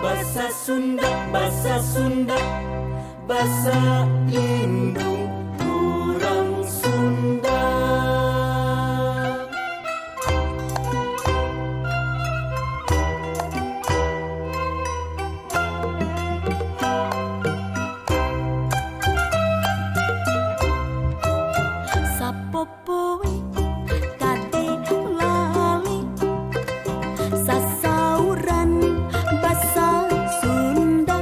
Bahasa Sunda, bahasa Sunda, bahasa indung orang Sunda. Sapopoe kade lali sasauran basa Sunda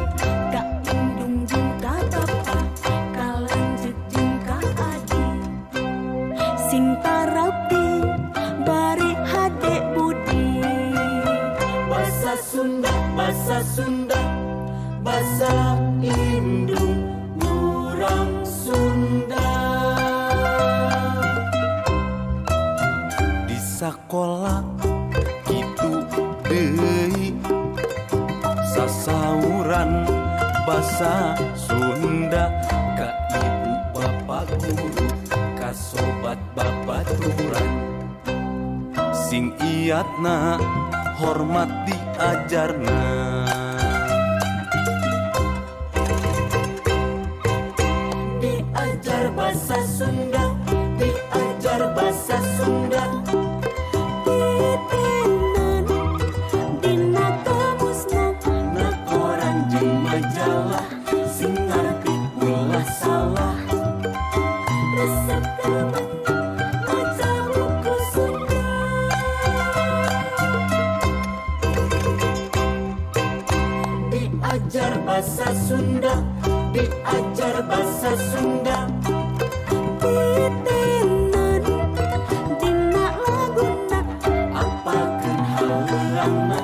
ka indung jeung ka bapa ka lanjut jeung ka adi sing tarauti bari hade budi. Bahasa Sunda, bahasa Sunda, bahasa indung orang Sunda. Di sakola kitu deui sasauran basa Sunda ka ibu bapak guru ka sobat babaturan sing iatna hormat diajarna. Diajar bahasa Sunda, diajar bahasa Sunda. Titenan dina kamusna Na koran jeung majalah sing ngarti ulah salah. resep kemenang maca buku Sunda. Diajar bahasa Sunda, diajar bahasa Sunda. Titenan dina laguna Apakeun haleungna